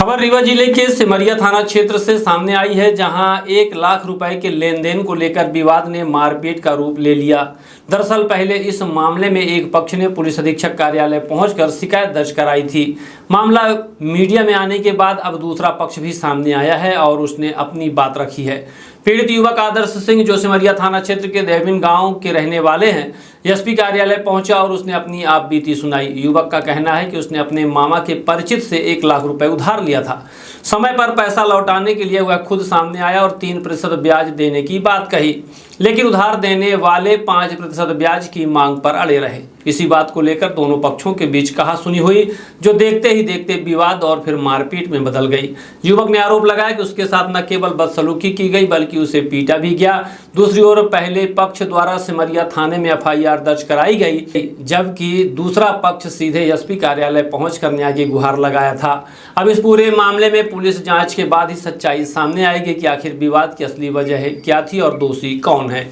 खबर रीवा जिले के सिमरिया थाना क्षेत्र से सामने आई है, जहां 1 लाख रुपए के लेन देन को लेकर विवाद ने मारपीट का रूप ले लिया। दरअसल पहले इस मामले में एक पक्ष ने पुलिस अधीक्षक कार्यालय पहुंचकर शिकायत दर्ज कराई थी। मामला मीडिया में आने के बाद अब दूसरा पक्ष भी सामने आया है और उसने अपनी बात रखी है। पीड़ित युवक आदर्श सिंह, जो सिमरिया थाना क्षेत्र के देवबिन गांव के रहने वाले हैं, एसपी कार्यालय पहुंचा और उसने अपनी आप बीती सुनाई। युवक का कहना है कि उसने अपने मामा के परिचित से 1 लाख रुपए उधार लिया था। समय पर पैसा लौटाने के लिए वह खुद सामने आया और 3% ब्याज देने की बात कही, लेकिन उधार देने वाले 5% ब्याज की मांग पर अड़े रहे। इसी बात को लेकर दोनों पक्षों के बीच कहासुनी हुई, जो देखते ही देखते विवाद और फिर मारपीट में बदल गई। युवक ने आरोप लगाया कि उसके साथ न केवल बदसलूकी की गई बल्कि उसे पीटा भी गया। दूसरी ओर पहले पक्ष द्वारा सिमरिया थाने में एफआईआर दर्ज कराई गई, जबकि दूसरा पक्ष सीधे एसपी कार्यालय पहुंचकर न्याय की गुहार लगाया था। अब इस पूरे मामले में पुलिस जांच के बाद ही सच्चाई सामने आएगी कि आखिर विवाद की असली वजह क्या थी और दोषी कौन है।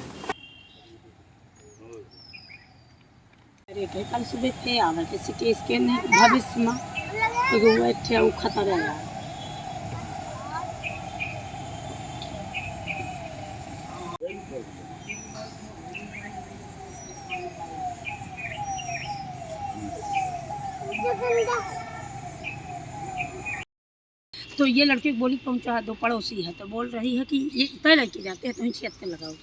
कल सुबह थे आवे के सिटी स्कैन भविष्य में एगो बैठे उ खतर है। तो ये लड़के बोली पहुंचा, दो पड़ोसी है तो बोल रही है कि ये तय लड़के जाते हैं तो ही छेद के लगाओ।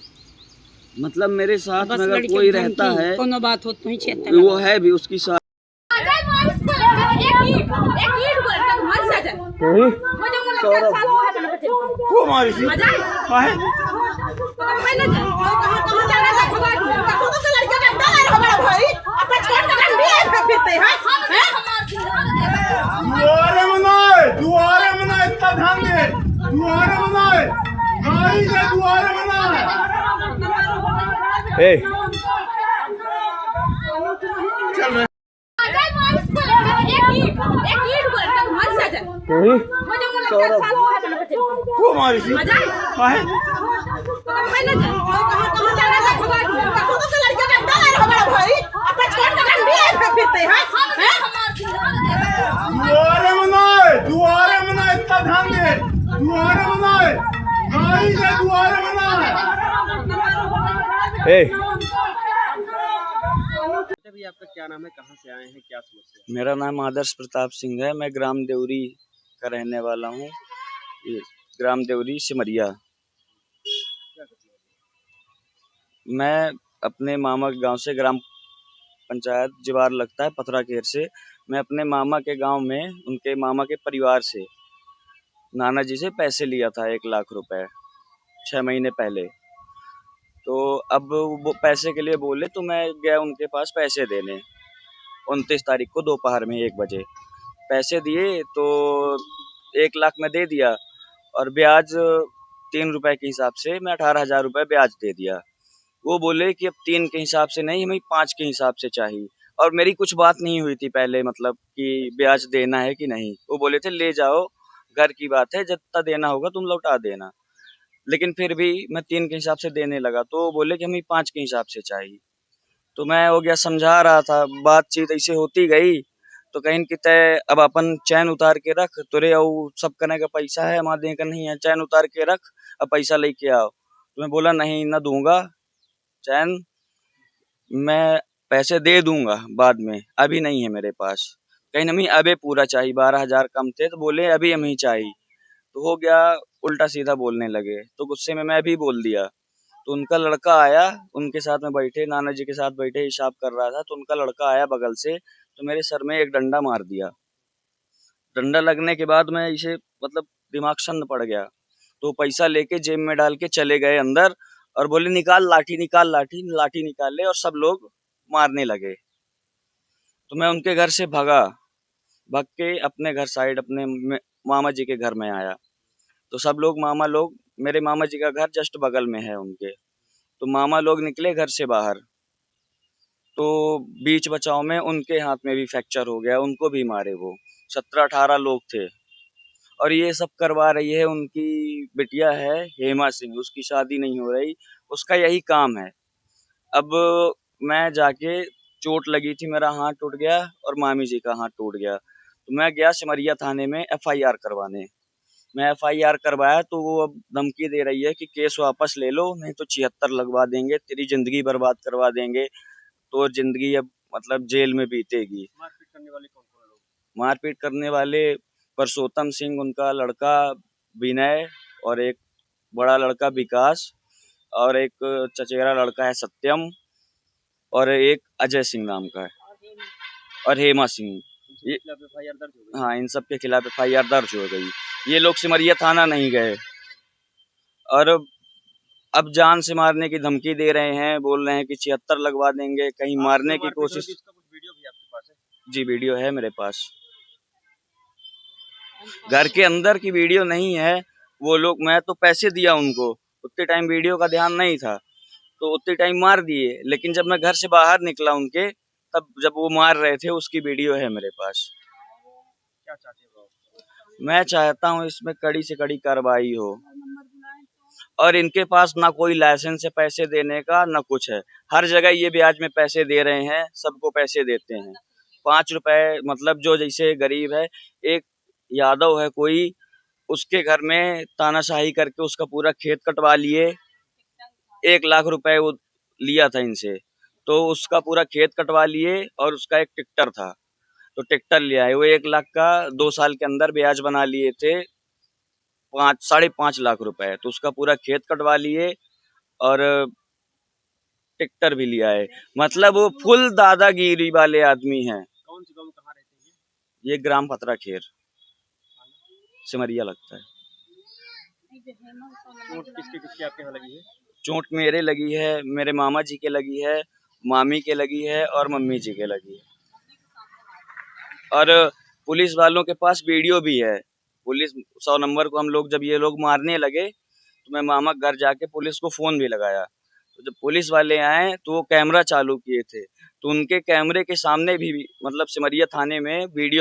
मतलब मेरे साथ अगर कोई रहता है, कोनो बात हो तो ही छेद के वो है भी उसकी साथ। आपका क्या नाम है, कहाँ से आए हैं, क्या समस्या? मेरा नाम आदर्श प्रताप सिंह है। मैं ग्राम देवरी का रहने वाला हूँ। ग्राम देवरी सिमरिया। मैं अपने मामा के गांव से, ग्राम पंचायत जिवार लगता है पथरा केर से, मैं अपने मामा के गांव में उनके मामा के परिवार से नाना जी से पैसे लिया था 1 लाख रुपए 6 महीने पहले। तो अब वो पैसे के लिए बोले तो मैं गया उनके पास पैसे देने। 29 तारीख को दोपहर में 1 बजे पैसे दिए तो 1 लाख में दे दिया और ब्याज 3 रुपए के हिसाब से मैं 18,000 रुपए ब्याज दे दिया। वो बोले कि अब 3 के हिसाब से नहीं, हमें 5 के हिसाब से चाहिए। और मेरी कुछ बात नहीं हुई थी पहले, मतलब कि ब्याज देना है कि नहीं। वो बोले थे ले जाओ, घर की बात है, जितना देना होगा तुम लौटा देना। लेकिन फिर भी मैं 3 के हिसाब से देने लगा तो वो बोले कि हमें 5 के हिसाब से चाहिए। तो मैं हो गया समझा रहा था, बातचीत ऐसे होती गई तो कहीं कि तय अब अपन चैन उतार के रख, तुरे और सब करने का पैसा है, हमारे का नहीं है, चैन उतार के रख, अब पैसा लेके आओ। तो मैं बोला नहीं ना दूंगा चैन, मैं पैसे दे दूंगा बाद में, अभी नहीं है मेरे पास। कहीं नहीं अभी पूरा चाहिए, 12,000 कम थे तो बोले अभी हमें चाहिए। तो हो गया उल्टा सीधा बोलने लगे तो गुस्से में मैं भी बोल दिया। तो उनका लड़का आया, उनके साथ में बैठे, नाना जी के साथ बैठे हिसाब कर रहा था, तो उनका लड़का आया बगल से तो मेरे सर में एक डंडा मार दिया। डंडा लगने के बाद मैं इसे मतलब दिमाग शन्न पड़ गया। तो पैसा लेके जेब में डाल के चले गए अंदर और बोले निकाल लाठी, निकाल लाठी। लाठी निकाले और सब लोग मारने लगे। तो मैं उनके घर से भागा, भाग के अपने घर साइड अपने मामा जी के घर में आया। तो सब लोग मामा लोग, मेरे मामा जी का घर जस्ट बगल में है उनके, तो मामा लोग निकले घर से बाहर। तो बीच बचाव में उनके हाथ में भी फ्रैक्चर हो गया, उनको भी मारे। वो 17-18 लोग थे और ये सब करवा रही है उनकी बिटिया है हेमा सिंह, उसकी शादी नहीं हो रही, उसका यही काम है। अब मैं जाके, चोट लगी थी, मेरा हाथ टूट गया और मामी जी का हाथ टूट गया। तो मैं गया सिमरिया थाने में FIR करवाने। मैं FIR करवाया तो वो अब धमकी दे रही है कि केस वापस ले लो, नहीं तो 76 लगवा देंगे, तेरी जिंदगी बर्बाद करवा देंगे, तो जिंदगी अब मतलब जेल में बीतेगी। मारपीट करने वाले कौन कौन लोग? मारपीट करने वाले परसोत्तम सिंह, उनका लड़का विनय, और एक बड़ा लड़का विकास, और एक चचेरा लड़का है सत्यम, और एक अजय सिंह नाम का है, और हेमा सिंह। इनके खिलाफ FIR दर्ज हो गई? हाँ, इन सब के खिलाफ FIR दर्ज हो गई। ये लोग सिमरिया थाना नहीं गए और अब जान से मारने की धमकी दे रहे हैं, बोल रहे हैं कि 76 लगवा देंगे, कहीं मारने की कोशिश। इसका कुछ वीडियो भी आपके पास है? जी, वीडियो है मेरे पास। घर के अंदर की वीडियो नहीं है। वो लोग, मैं तो पैसे दिया उनको, उतने टाइम वीडियो का ध्यान नहीं था, तो उतने टाइम मार दिए, लेकिन जब मैं घर से बाहर निकला उनके, तब जब वो मार रहे थे उसकी वीडियो है मेरे पास। क्या चाहते हो आप? मैं चाहता हूँ इसमें कड़ी से कड़ी कार्रवाई हो, और इनके पास ना कोई लाइसेंस है पैसे देने का, ना कुछ है। हर जगह ये ब्याज में पैसे दे रहे हैं, सबको पैसे देते हैं 5 रुपए। मतलब जो जैसे गरीब है, एक यादव है कोई, उसके घर में तानाशाही करके उसका पूरा खेत कटवा लिए। 1 लाख रुपए वो लिया था इनसे, तो उसका पूरा खेत कटवा लिए, और उसका एक ट्रैक्टर था, तो ट्रैक्टर ले आए। वो 1 लाख का 2 साल के अंदर ब्याज बना लिए थे 5.5 लाख रुपए, तो उसका पूरा खेत कटवा लिए और ट्रैक्टर भी लिया है। मतलब वो फुल दादागिरी वाले आदमी हैं। कौन से गाँव में कहाँ रहते हैं ये ग्राम पतरा खेर, सिमरिया लगता है। चोट किसके किसके आपके यहाँ लगी है? चोट मेरे लगी है, मेरे मामा जी के लगी है, मामी के लगी है, और मम्मी जी के लगी है। और पुलिस वालों के पास वीडियो भी है। पुलिस 100 नंबर को हम लोग, जब ये लोग मारने लगे, तो मैं मामा घर जाके पुलिस को फोन भी लगाया। तो जब पुलिस वाले आए तो वो कैमरा चालू किए थे, तो उनके कैमरे के सामने भी मतलब सिमरिया थाने में वीडियो